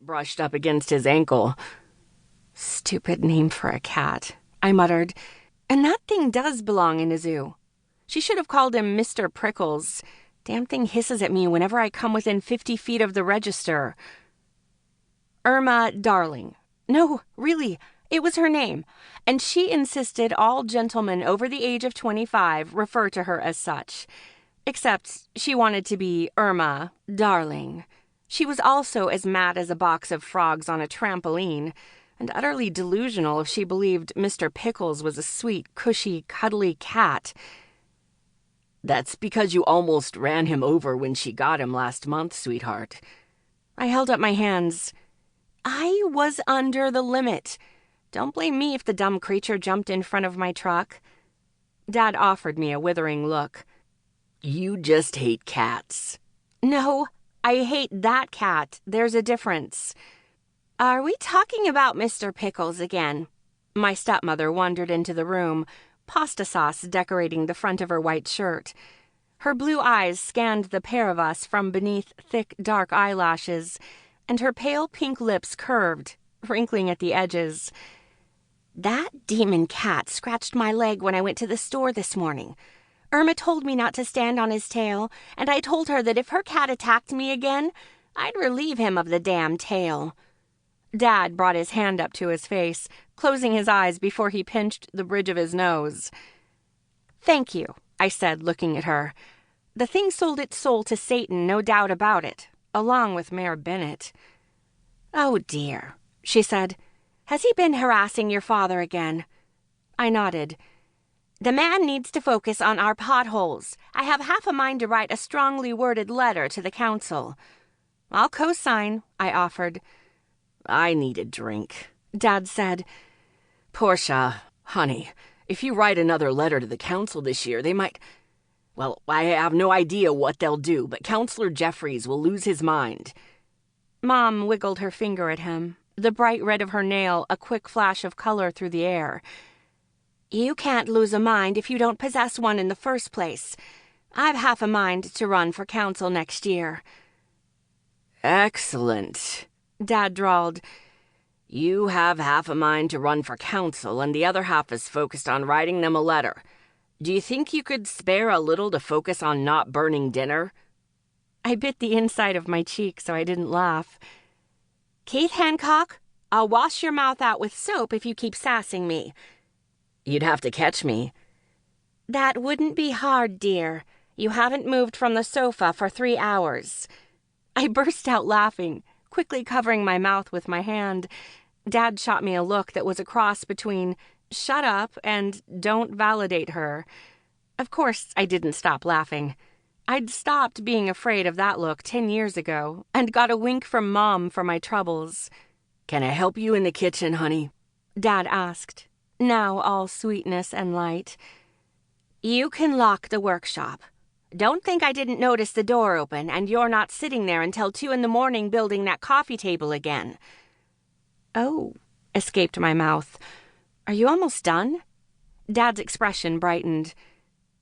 brushed up against his ankle. "Stupid name for a cat," I muttered. "And that thing does belong in a zoo. She should have called him Mr. Prickles. Damn thing hisses at me whenever I come within 50 feet of the register." Irma Darling. No, really, it was her name, and she insisted all gentlemen over the age of 25 refer to her as such. Except she wanted to be Irma Darling. She was also as mad as a box of frogs on a trampoline, and utterly delusional if she believed Mr. Pickles was a sweet, cushy, cuddly cat. "That's because you almost ran him over when she got him last month, sweetheart." I held up my hands. I was under the limit. Don't blame me if the dumb creature jumped in front of my truck. Dad offered me a withering look. "You just hate cats." "No, I hate that cat. There's a difference." "Are we talking about Mr. Pickles again?" My stepmother wandered into the room, pasta sauce decorating the front of her white shirt. Her blue eyes scanned the pair of us from beneath thick, dark eyelashes, and her pale pink lips curved, wrinkling at the edges. "That demon cat scratched my leg when I went to the store this morning. Irma told me not to stand on his tail, and I told her that if her cat attacked me again, I'd relieve him of the damn tail." Dad brought his hand up to his face, closing his eyes before he pinched the bridge of his nose. "Thank you," I said, looking at her. The thing sold its soul to Satan, no doubt about it, along with Mayor Bennett. "Oh, dear," she said. "Has he been harassing your father again?" I nodded. "The man needs to focus on our potholes. I have half a mind to write a strongly worded letter to the council." "I'll co-sign," I offered. "I need a drink," Dad said. "Portia, honey, if you write another letter to the council this year, they might... Well, I have no idea what they'll do, but Counselor Jeffries will lose his mind." Mom wiggled her finger at him, the bright red of her nail a quick flash of color through the air. "You can't lose a mind if you don't possess one in the first place. I've half a mind to run for council next year." "Excellent," Dad drawled. "You have half a mind to run for council, and the other half is focused on writing them a letter. Do you think you could spare a little to focus on not burning dinner?" I bit the inside of my cheek so I didn't laugh. "Keith Hancock, I'll wash your mouth out with soap if you keep sassing me." "You'd have to catch me." "That wouldn't be hard, dear. You haven't moved from the sofa for 3 hours." I burst out laughing, quickly covering my mouth with my hand. Dad shot me a look that was a cross between "shut up" and "don't validate her." Of course, I didn't stop laughing. I'd stopped being afraid of that look 10 years ago and got a wink from Mom for my troubles. "Can I help you in the kitchen, honey?" Dad asked, now all sweetness and light. "You can lock the workshop. Don't think I didn't notice the door open and you're not sitting there until 2 in the morning building that coffee table again." "Oh," escaped my mouth. "Are you almost done?" Dad's expression brightened.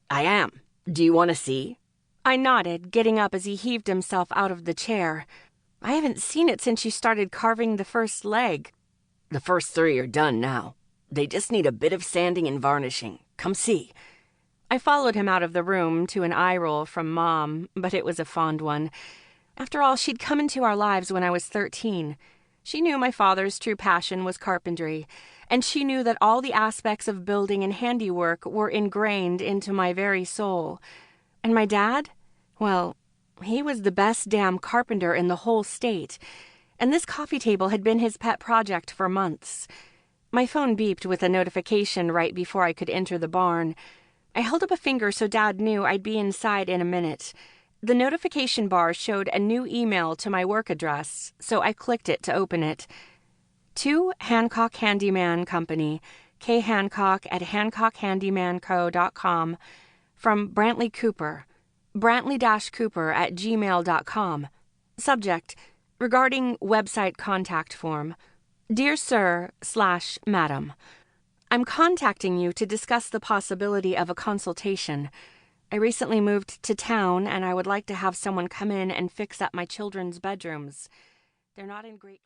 "I am. Do you want to see?" I nodded, getting up as he heaved himself out of the chair. "I haven't seen it since you started carving the first leg." "The first 3 are done now. They just need a bit of sanding and varnishing. Come see." I followed him out of the room to an eye roll from Mom, but it was a fond one. After all, she'd come into our lives when I was 13. She knew my father's true passion was carpentry, and she knew that all the aspects of building and handiwork were ingrained into my very soul. And my dad? Well, he was the best damn carpenter in the whole state, and this coffee table had been his pet project for months. My phone beeped with a notification right before I could enter the barn. I held up a finger so Dad knew I'd be inside in a minute. The notification bar showed a new email to my work address, so I clicked it to open it. To Hancock Handyman Company, K. Hancock at hancockhandymanco.com. From Brantley Cooper, brantley-cooper@gmail.com. Subject, regarding website contact form. Dear Sir/Madam, I'm contacting you to discuss the possibility of a consultation. I recently moved to town and I would like to have someone come in and fix up my children's bedrooms. They're not in great